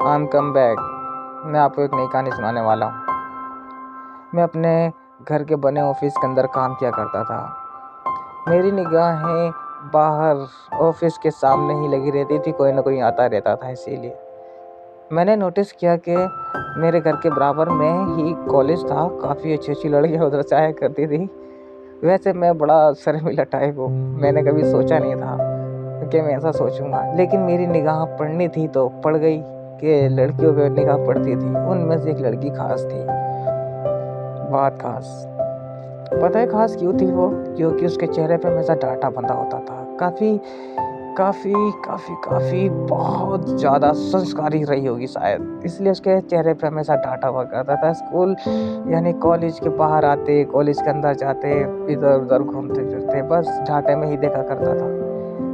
I am come back. मैं आपको एक नई कहानी सुनाने वाला हूँ। मैं अपने घर के बने ऑफिस के अंदर काम किया करता था। मेरी निगाहें बाहर ऑफिस के सामने ही लगी रहती थी, कोई ना कोई आता रहता था। इसीलिए मैंने नोटिस किया कि मेरे घर के बराबर में ही कॉलेज था। काफ़ी अच्छी अच्छी लड़कियाँ उधर से आया करती थी। वैसे मैं बड़ा शर्मीला टाइप हूँ, मैंने कभी सोचा नहीं था कि मैं ऐसा सोचूंगा, लेकिन मेरी निगाह पड़नी थी तो पड़ गई कि लड़कियों पे निगाह पड़ती थी। उनमें से एक लड़की खास थी, बहुत खास। पता है खास क्यों थी वो? क्योंकि उसके चेहरे पे हमेशा डांटा बंधा होता था। काफ़ी काफ़ी काफ़ी काफ़ी बहुत ज़्यादा संस्कारी रही होगी शायद, इसलिए उसके चेहरे पे हमेशा डांटा हुआ करता था। स्कूल यानी कॉलेज के बाहर आते, कॉलेज के अंदर जाते, इधर उधर घूमते फिरते, बस डांटे में ही देखा करता था।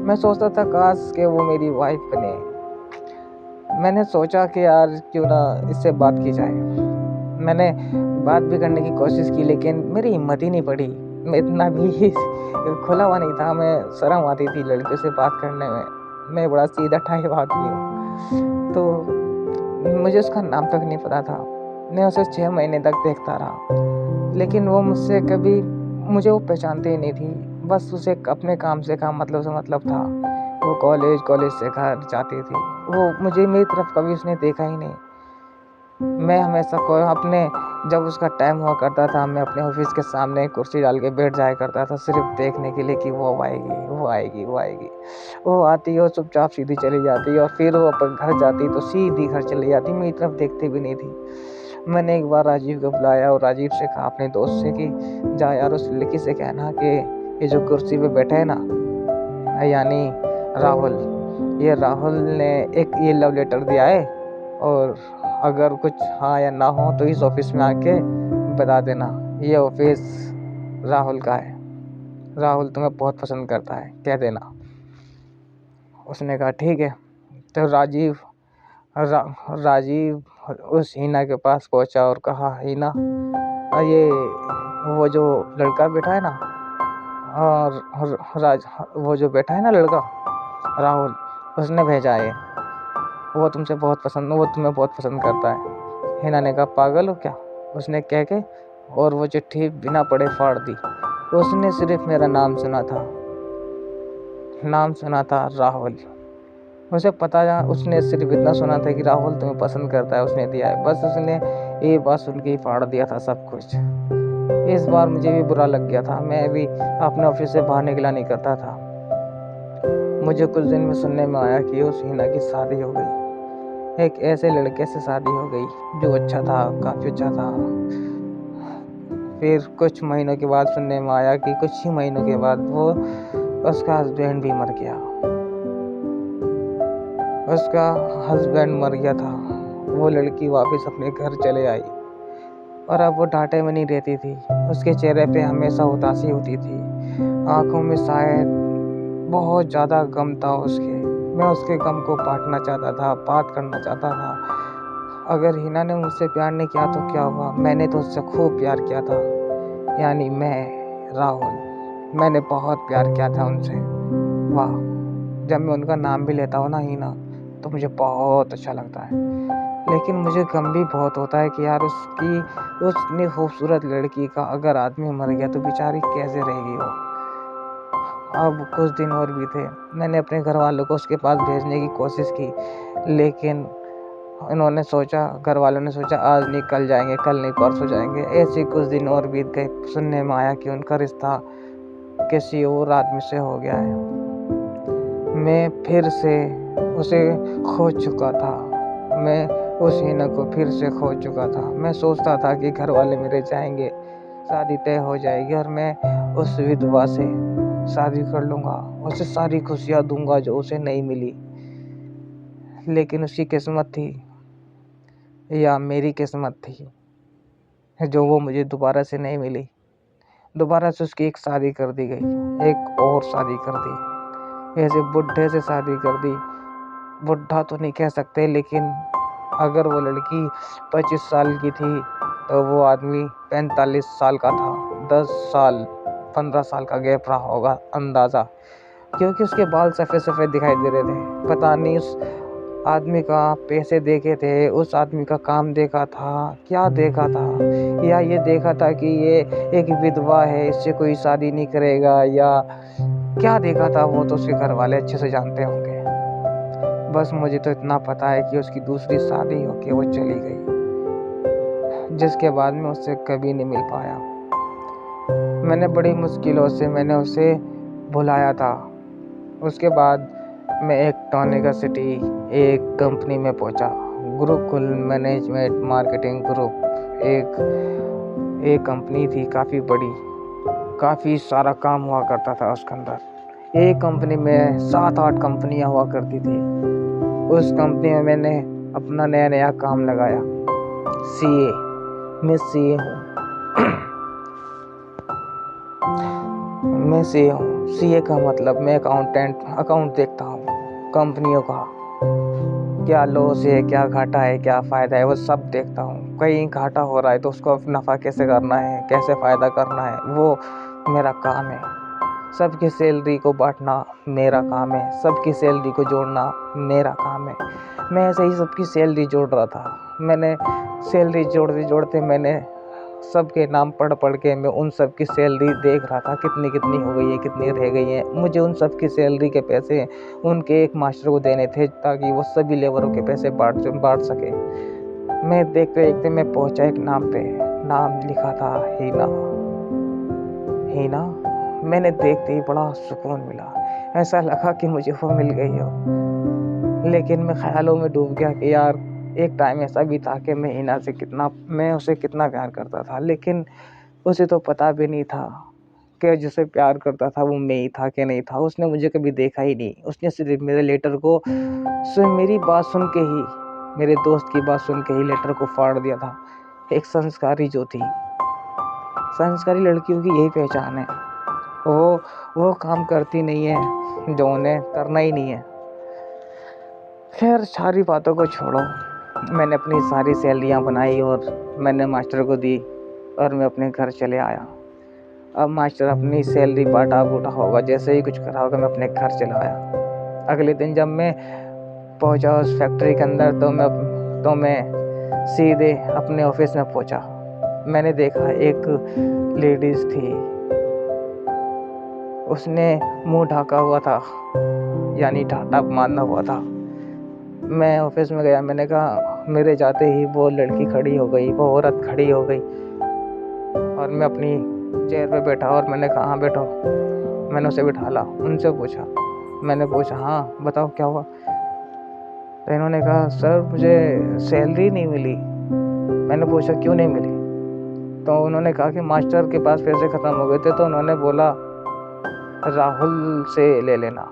मैं सोचता था काश कि वो मेरी वाइफ बने। मैंने सोचा कि यार क्यों ना इससे बात की जाए। मैंने बात भी करने की कोशिश की, लेकिन मेरी हिम्मत ही नहीं पड़ी। मैं इतना भी खुला हुआ नहीं था, मैं शर्म आती थी लड़कियों से बात करने में। मैं बड़ा सीधा टाइप आदमी हूँ, तो मुझे उसका नाम तक नहीं पता था। मैं उसे 6 महीने तक देखता रहा, लेकिन वो मुझसे कभी मुझे वो पहचानती ही नहीं थी। बस उसे अपने काम से काम, मतलब से मतलब था। वो कॉलेज से घर जाती थी। वो मुझे मेरी तरफ कभी उसने देखा ही नहीं। मैं हमेशा को अपने जब उसका टाइम हुआ करता था, मैं अपने ऑफिस के सामने कुर्सी डाल के बैठ जाया करता था, सिर्फ देखने के लिए कि वो आएगी, वो आएगी, वो आएगी। वो आती और चुपचाप सीधी चली जाती, और फिर वो अपन घर जाती तो सीधी घर चली जाती, मेरी तरफ देखती भी नहीं थी। मैंने एक बार राजीव को बुलाया और राजीव से कहा अपने दोस्त से कि जा यार उस लड़की से कहना कि ये जो कुर्सी पे बैठा है ना, यानी राहुल, ये राहुल ने एक ये लव लेटर दिया है, और अगर कुछ हाँ या ना हो तो इस ऑफिस में आके बता देना। ये ऑफिस राहुल का है, राहुल तुम्हें बहुत पसंद करता है, कह देना। उसने कहा ठीक है। तो राजीव उस हीना के पास पहुंचा और कहा हीना, ये वो जो लड़का बैठा है ना, और वो जो बैठा है ना लड़का राहुल, उसने भेजा है, वो तुम्हें बहुत पसंद करता है। हिना ने कहा पागल हो क्या? उसने कह के और वो चिट्ठी बिना पढ़े फाड़ दी। उसने सिर्फ मेरा नाम सुना था राहुल। उसे पता था, उसने सिर्फ इतना सुना था कि राहुल तुम्हें पसंद करता है, उसने दिया है। बस उसने ये बात सुन के ही फाड़ दिया था सब कुछ। इस बार मुझे भी बुरा लग गया था। मैं भी अपने ऑफिस से बाहर निकला नहीं करता था। मुझे कुछ दिन में सुनने में आया कि उस हिना की शादी हो गई, एक ऐसे लड़के से शादी हो गई जो अच्छा था, काफ़ी अच्छा था। फिर कुछ महीनों के बाद सुनने में आया कि कुछ ही महीनों के बाद उसका हस्बैंड भी मर गया। उसका हस्बैंड मर गया था। वो लड़की वापस अपने घर चले आई, और अब वो डांटे में नहीं रहती थी। उसके चेहरे पे हमेशा उदासी होती थी, आंखों में शायद बहुत ज़्यादा गम था उसके। मैं उसके गम को बांटना चाहता था, बात करना चाहता था। अगर हिना ने मुझसे प्यार नहीं किया तो क्या हुआ? मैंने तो उससे खूब प्यार किया था, यानी मैं राहुल, मैंने बहुत प्यार किया था उनसे। वाह, जब मैं उनका नाम भी लेता हूँ ना हिना, तो मुझे बहुत अच्छा लगता है। लेकिन मुझे गम भी बहुत होता है कि यार उस इतनी खूबसूरत लड़की का अगर आदमी मर गया तो बेचारी कैसे रहेगी वो। अब कुछ दिन और भी थे। मैंने अपने घर वालों को उसके पास भेजने की कोशिश की, लेकिन घर वालों ने सोचा आज नहीं कल जाएंगे, कल नहीं परसों जाएंगे। ऐसे कुछ दिन और बीत गए। सुनने में आया कि उनका रिश्ता किसी और आदमी से हो गया है। मैं फिर से उसे खो चुका था। मैं उस हिना को फिर से खो चुका था। मैं सोचता था कि घर वाले मेरे जाएंगे, शादी तय हो जाएगी, और मैं उस विधवा से शादी कर लूँगा, उसे सारी खुशियाँ दूंगा जो उसे नहीं मिली। लेकिन उसकी किस्मत थी, या मेरी किस्मत थी, जो वो मुझे दोबारा से नहीं मिली। दोबारा से उसकी एक शादी कर दी गई, एक और शादी कर दी, ऐसे बुढ़े से शादी कर दी। बुढ़ा तो नहीं कह सकते, लेकिन अगर वो लड़की 25 साल की थी तो वो आदमी 45 साल का था। 10 साल 15 साल का गैप रहा होगा अंदाज़ा, क्योंकि उसके बाल सफ़ेद सफ़ेद दिखाई दे रहे थे। पता नहीं आदमी का पैसे देखे थे, उस आदमी का काम देखा था, क्या देखा था? या ये देखा था कि ये एक विधवा है, इससे कोई शादी नहीं करेगा, या क्या देखा था? वो तो उसके घर वाले अच्छे से जानते होंगे। बस मुझे तो इतना पता है कि उसकी दूसरी शादी होके वो चली गई, जिसके बाद में उससे कभी नहीं मिल पाया। मैंने बड़ी मुश्किलों से उसे भुलाया था। उसके बाद मैं एक टॉनिका सिटी एक कंपनी में पहुंचा, गुरुकुल मैनेजमेंट मार्केटिंग ग्रुप। एक कंपनी थी, काफ़ी बड़ी, काफ़ी सारा काम हुआ करता था उसके अंदर। एक कंपनी में 7-8 कंपनियां हुआ करती थी। उस कंपनी में मैंने अपना नया नया काम लगाया। सीए, मैं सीए हूँ। मैं सीए हूँ। सीए का मतलब मैं अकाउंट देखता हूँ कंपनियों का, क्या लॉस है, क्या घाटा है, क्या फ़ायदा है, वो सब देखता हूँ। कहीं घाटा हो रहा है तो उसको नफ़ा कैसे करना है, कैसे फ़ायदा करना है, वो मेरा काम है। सबकी सैलरी को बांटना मेरा काम है, सबकी सैलरी को जोड़ना मेरा काम है। मैं ऐसे ही सबकी सैलरी जोड़ रहा था। मैंने सैलरी जोड़ते जोड़ते मैंने सबके नाम पढ़ के मैं उन सब की सैलरी देख रहा था, कितनी कितनी हो गई है, कितनी रह गई है। मुझे उन सब की सैलरी के पैसे उनके एक मास्टर को देने थे, ताकि वो सभी लेबरों के पैसे बांट सके। मैं देखते देखते मैं पहुंचा एक नाम पे। नाम लिखा था हीना। हीना, मैंने देखते ही बड़ा सुकून मिला। ऐसा लगा कि मुझे वो मिल गई हो। लेकिन मैं ख्यालों में डूब गया कि यार, एक टाइम ऐसा भी था कि मैं उसे कितना प्यार करता था, लेकिन उसे तो पता भी नहीं था कि जिसे प्यार करता था वो मैं ही था कि नहीं था। उसने मुझे कभी देखा ही नहीं। उसने सिर्फ मेरे लेटर को, सिर्फ मेरी बात सुन के ही, मेरे दोस्त की बात सुन के ही लेटर को फाड़ दिया था। एक संस्कारी जो थी, संस्कारी लड़कियों की यही पहचान है। वो काम करती नहीं है जो उन्हें करना ही नहीं है। खैर, सारी बातों को छोड़ो। मैंने अपनी सारी सैलरियाँ बनाई और मैंने मास्टर को दी और मैं अपने घर चले आया। अब मास्टर अपनी सैलरी बांटा बूटा होगा, जैसे ही कुछ करा होगा, मैं अपने घर चला आया। अगले दिन जब मैं पहुंचा उस फैक्ट्री के अंदर, तो मैं सीधे अपने ऑफिस में पहुंचा। मैंने देखा एक लेडीज़ थी, उसने मुंह ढका हुआ था, यानी टाटा बांधा हुआ था। मैं ऑफिस में गया, मैंने कहा, मेरे जाते ही वो लड़की खड़ी हो गई, वो औरत खड़ी हो गई और मैं अपनी चेयर पे बैठा और मैंने कहा, हाँ बैठो। मैंने उसे बिठाला, उनसे पूछा, मैंने पूछा, हाँ बताओ क्या हुआ? तो इन्होंने कहा, सर मुझे सैलरी नहीं मिली। मैंने पूछा, क्यों नहीं मिली? तो उन्होंने कहा कि मास्टर के पास पैसे ख़त्म हो गए थे, तो उन्होंने बोला राहुल से ले लेना।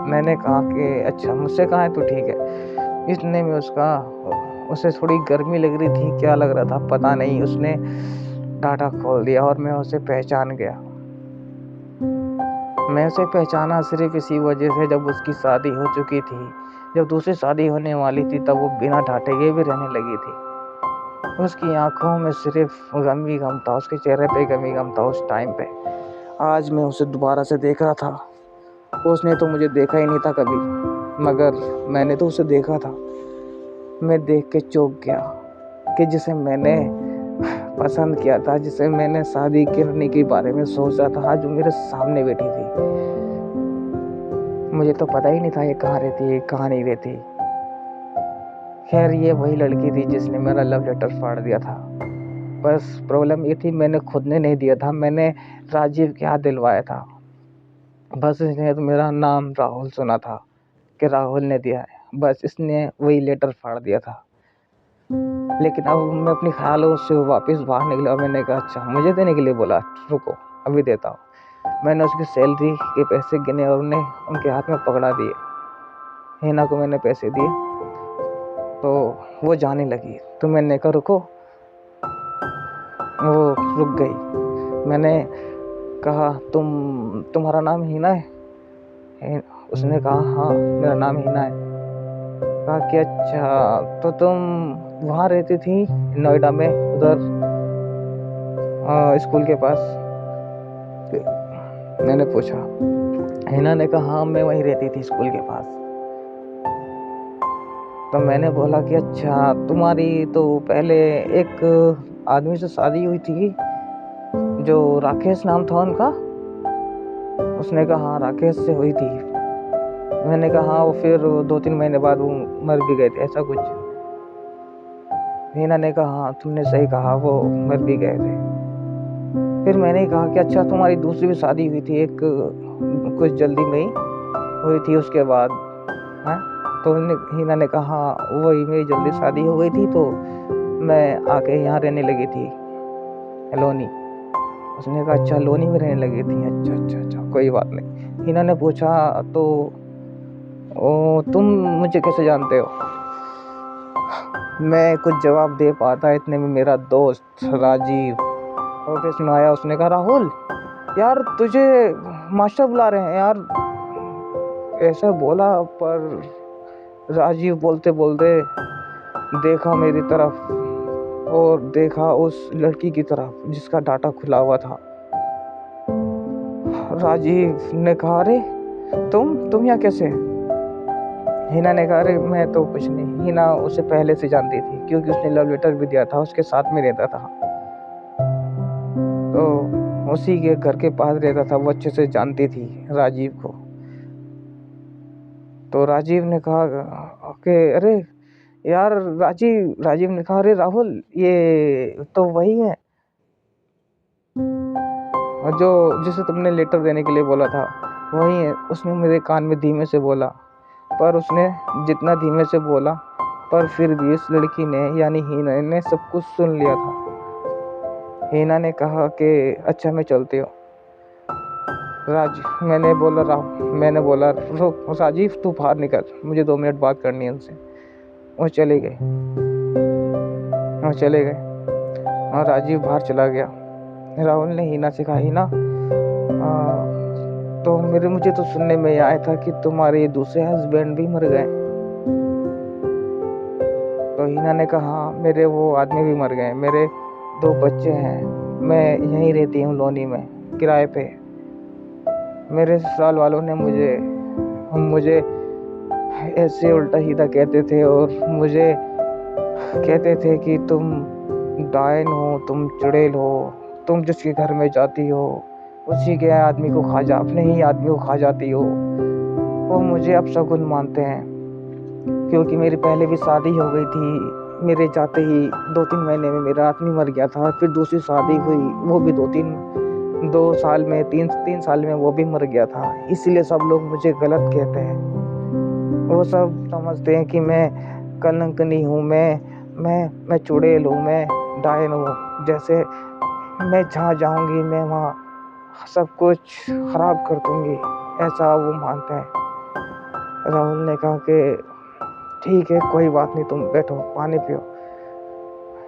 मैंने कहा कि अच्छा, मुझसे कहा है तो ठीक है। इतने में उसे थोड़ी गर्मी लग रही थी, क्या लग रहा था पता नहीं, उसने डाटा खोल दिया और मैं उसे पहचान गया। मैं उसे पहचाना सिर्फ इसी वजह से, जब उसकी शादी हो चुकी थी, जब दूसरी शादी होने वाली थी, तब वो बिना डांटे के भी रहने लगी थी। उसकी आंखों में सिर्फ गम ही गम था, उसके चेहरे पे गम ही गम था उस टाइम पे। आज मैं उसे दोबारा से देख रहा था। उसने तो मुझे देखा ही नहीं था कभी, मगर मैंने तो उसे देखा था। मैं देख के चौंक गया कि जिसे मैंने पसंद किया था, जिसे मैंने शादी करने के बारे में सोचा था, आज वो मेरे सामने बैठी थी। मुझे तो पता ही नहीं था ये कहाँ रहती है, कहाँ नहीं रहती। खैर, ये वही लड़की थी जिसने मेरा लव लेटर फाड़ दिया था। बस प्रॉब्लम ये थी, मैंने खुद ने नहीं दिया था, मैंने राजीव के हाथ दिलवाया था। बस इसने तो मेरा नाम राहुल सुना था कि राहुल ने दिया है, बस इसने वही लेटर फाड़ दिया था। लेकिन अब मैं अपनी ख्यालों से वापस बाहर निकला और मैंने कहा, अच्छा मुझे देने के लिए बोला, रुको अभी देता हूँ। मैंने उसकी सैलरी के पैसे गिने और उन्हें उनके हाथ में पकड़ा दिए। हिना को मैंने पैसे दिए तो वो जाने लगी, तो मैंने कहा रुको। वो रुक गई। मैंने कहा, तुम्हारा नाम हिना है? उसने कहा, हाँ मेरा नाम हिना है। कहा कि अच्छा, तो तुम वहाँ रहती थी नोएडा में, उधर स्कूल के पास? मैंने पूछा। हिना ने कहा, हाँ मैं वहीं रहती थी स्कूल के पास। तो मैंने बोला कि अच्छा, तुम्हारी तो पहले एक आदमी से शादी हुई थी, जो राकेश नाम था उनका। उसने कहा हाँ, राकेश से हुई थी। मैंने कहा हाँ, वो फिर 2-3 महीने बाद वो मर भी गए थे, ऐसा कुछ। हीना ने कहा हाँ, तुमने सही कहा, वो मर भी गए थे। फिर मैंने कहा कि अच्छा, तुम्हारी दूसरी भी शादी हुई थी, एक कुछ जल्दी में ही हुई थी उसके बाद, हैं? तो हीना ने कहा हाँ, वही मेरी जल्दी शादी हो गई थी, तो मैं आके यहाँ रहने लगी थी, लोनी। उसने कहा अच्छा, लोनी में रहने लगी थी, अच्छा अच्छा अच्छा, कोई बात नहीं। हीना ने पूछा तो तुम मुझे कैसे जानते हो? मैं कुछ जवाब दे पाता, इतने में मेरा दोस्त राजीव ऑफिस में आया। उसने कहा राहुल यार, तुझे मास्टर बुला रहे हैं यार, ऐसा बोला। पर राजीव बोलते बोलते देखा मेरी तरफ, और देखा उस लड़की की तरफ जिसका डाटा खुला हुआ था। राजीव ने कहा अरे, तुम यहाँ कैसे? हिना ने कहा अरे, मैं तो कुछ नहीं। हिना उसे पहले से जानती थी, क्योंकि उसने लव लेटर भी दिया था, उसके साथ में रहता था, तो उसी के घर के पास रहता था। वो अच्छे से जानती थी राजीव को। तो राजीव ने कहा कि अरे यार, राजीव ने कहा अरे राहुल, ये तो वही है जो जिसे तुमने लेटर देने के लिए बोला था, वही है। उसने मेरे कान में धीमे से बोला, पर उसने जितना धीमे से बोला, पर फिर भी इस लड़की ने यानी हीना ने सब कुछ सुन लिया था। हीना ने कहा कि अच्छा, मैं चलती हूँ। मैंने बोला रुक राजीव, तू बाहर निकल, मुझे 2 मिनट बात करनी है उनसे। वो चले गए और राजीव बाहर चला गया। राहुल ने हीना से कहा हीना, तो मुझे तो सुनने में आया था कि तुम्हारे दूसरे हस्बैंड भी मर गए। तो हीना ने कहा हाँ, मेरे वो आदमी भी मर गए, मेरे 2 बच्चे हैं, मैं यहीं रहती हूँ लोनी में किराए पे। मेरे ससुराल वालों ने मुझे ऐसे उल्टा सीधा कहते थे, और मुझे कहते थे कि तुम डायन हो, तुम चुड़ैल हो, तुम जिसके घर में जाती हो उसी के आदमी को अपने ही आदमी को खा जाती हो। वो मुझे अपशगुन मानते हैं, क्योंकि मेरी पहले भी शादी हो गई थी। मेरे जाते ही 2-3 महीने में मेरा आदमी मर गया था। फिर दूसरी शादी हुई, वो भी 2 साल में, 3 साल में वो भी मर गया था। इसलिए सब लोग मुझे गलत कहते हैं। वो सब समझते हैं कि मैं कलंकनी हूँ, मैं चुड़ैल हूँ, मैं डायन हूँ। जैसे मैं जहाँ जाऊँगी, मैं वहाँ सब कुछ खराब कर दूँगी, ऐसा वो मानते हैं। राहुल ने कहा कि ठीक है, कोई बात नहीं, तुम बैठो, पानी पियो।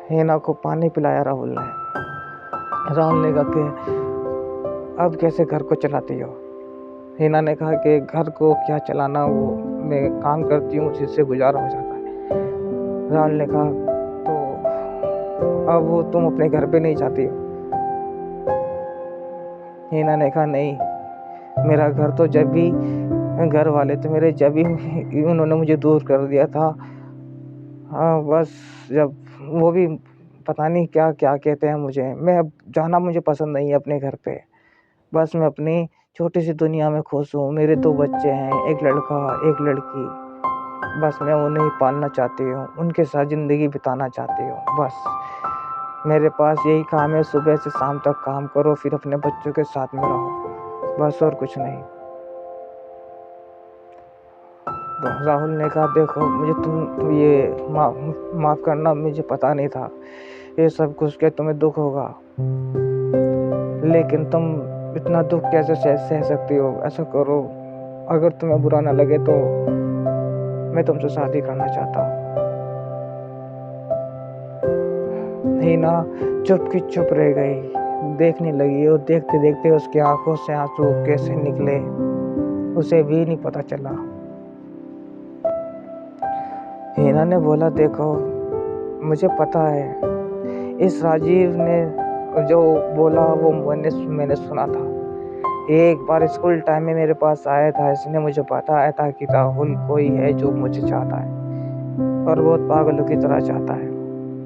हीना को पानी पिलाया राहुल ने कहा कि अब कैसे घर को चलाती हो? हीना ने कहा कि घर को क्या चलाना, वो मैं काम करती हूँ, जिससे गुजारा हो जाता है। राहुल ने कहा तो अब वो तुम अपने घर पे नहीं जाती हो? हीना ने कहा नहीं, मेरा घर तो घर वाले तो मेरे जब भी उन्होंने मुझे दूर कर दिया था। हाँ, बस जब वो भी पता नहीं क्या क्या कहते हैं मुझे, मैं अब जाना मुझे पसंद नहीं है अपने घर पे। बस मैं अपनी छोटी सी दुनिया में खुश हूँ। मेरे 2 बच्चे हैं, एक लड़का एक लड़की। बस मैं उन्हें ही पालना चाहती हूँ, उनके साथ ज़िंदगी बिताना चाहती हूँ। बस मेरे पास यही काम है, सुबह से शाम तक काम करो, फिर अपने बच्चों के साथ में रहो, बस और कुछ नहीं। तो राहुल ने कहा देखो, मुझे तुम ये माफ़ करना, मुझे पता नहीं था ये सब कुछ के तुम्हें दुख होगा, लेकिन तुम इतना दुख कैसे सह सकती हो? ऐसा करो, अगर तुम्हें बुरा ना लगे तो मैं तुमसे शादी करना चाहता हूँ। हीना चुप की चुप रह गई, देखने लगी, और देखते देखते उसकी आंखों से आंसू कैसे निकले उसे भी नहीं पता चला। हीना ने बोला देखो, मुझे पता है, इस राजीव ने जो बोला वो मैंने सुना था। एक बार स्कूल टाइम में मेरे पास आया था, इसने मुझे बताया था कि राहुल कोई है जो मुझे चाहता है। और बहुत पागलों की तरह चाहता है,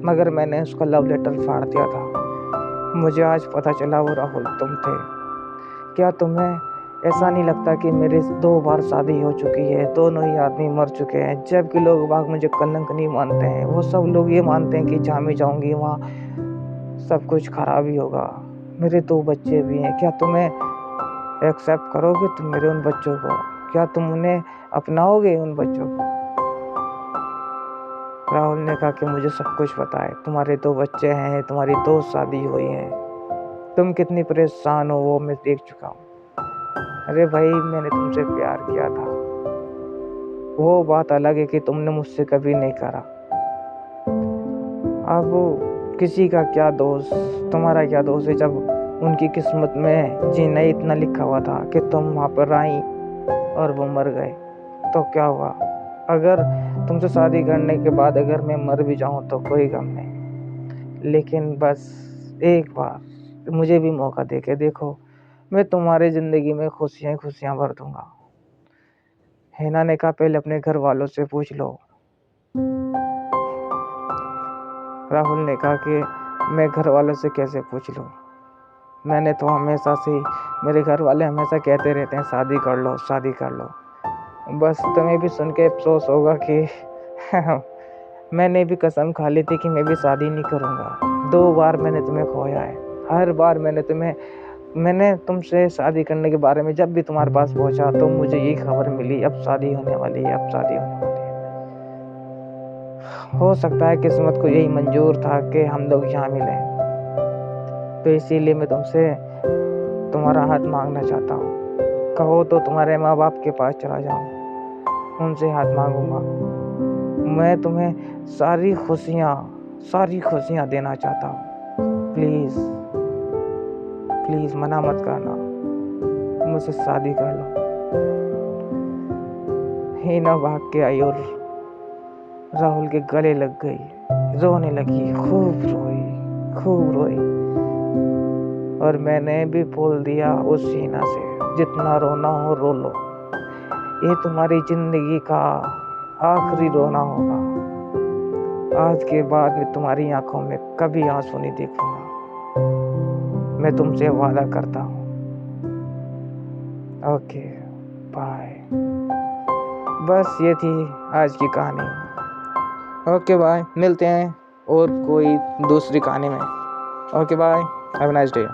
मगर मैंने उसका लव लेटर फाड़ दिया था। मुझे आज पता चला वो राहुल तुम थे। क्या तुम्हें ऐसा नहीं लगता कि मेरी 2 बार शादी हो चुकी है, दोनों ही आदमी मर चुके हैं, जबकि लोग बाग मुझे कलंक नहीं मानते हैं। वो सब लोग ये मानते हैं कि जहाँ मैं जाऊँगी वहाँ सब कुछ खराब ही होगा। मेरे 2 बच्चे भी हैं, क्या तुम्हें एक्सेप्ट करोगे तुम मेरे उन बच्चों को? क्या तुम उन्हें अपनाओगे उन बच्चों को? राहुल ने कहा कि मुझे सब कुछ पता है, तुम्हारे 2 बच्चे हैं, तुम्हारी 2 शादी हुई हैं, तुम कितनी परेशान हो वो मैं देख चुका हूँ। अरे भाई, मैंने तुमसे प्यार किया था, वो बात अलग है कि तुमने मुझसे कभी नहीं करा। अब किसी का क्या दोष, तुम्हारा क्या दोष है जब उनकी किस्मत में जीना ही इतना लिखा हुआ था कि तुम वहाँ पर आई और वो मर गए, तो क्या हुआ? अगर तुमसे शादी करने के बाद अगर मैं मर भी जाऊँ तो कोई गम नहीं, लेकिन बस एक बार मुझे भी मौका दे के देखो, मैं तुम्हारी ज़िंदगी में खुशियाँ ही खुशियाँ भर दूँगा। हिना ने कहा पहले अपने घर वालों से पूछ लो। राहुल ने कहा कि मैं घर वालों से कैसे पूछ लूँ? मैंने तो हमेशा से ही, मेरे घर वाले हमेशा कहते रहते हैं शादी कर लो, शादी कर लो। बस तुम्हें भी सुन के अफ़सोस होगा कि मैंने भी कसम खा ली थी कि मैं भी शादी नहीं करूँगा। 2 बार मैंने तुम्हें खोया है। हर बार मैंने तुमसे शादी करने के बारे में जब भी तुम्हारे पास पहुँचा तो मुझे यही खबर मिली, अब शादी होने वाली है, अब शादी होने वाली है। हो सकता है किस्मत को यही मंजूर था कि हम लोग यहाँ मिले, तो इसीलिए मैं तुमसे तुम्हारा हाथ मांगना चाहता हूँ। कहो तो तुम्हारे माँ बाप के पास चला जाऊँ, उनसे हाथ मांगूंगा। मैं तुम्हें सारी खुशियाँ देना चाहता हूँ। प्लीज़ प्लीज़ मना मत करना, मुझसे शादी कर लो। हिना भाग के आई और राहुल के गले लग गई, रोने लगी, खूब रोई। और मैंने भी बोल दिया उस हिना से, जितना रोना हो रो लो, ये तुम्हारी जिंदगी का आखिरी रोना होगा। आज के बाद मैं तुम्हारी आंखों में कभी आंसू नहीं देखूंगा, मैं तुमसे वादा करता हूँ। Okay, bye. बस ये थी आज की कहानी। ओके बाय, मिलते हैं और कोई दूसरी कहानी में। Okay bye, have a nice day.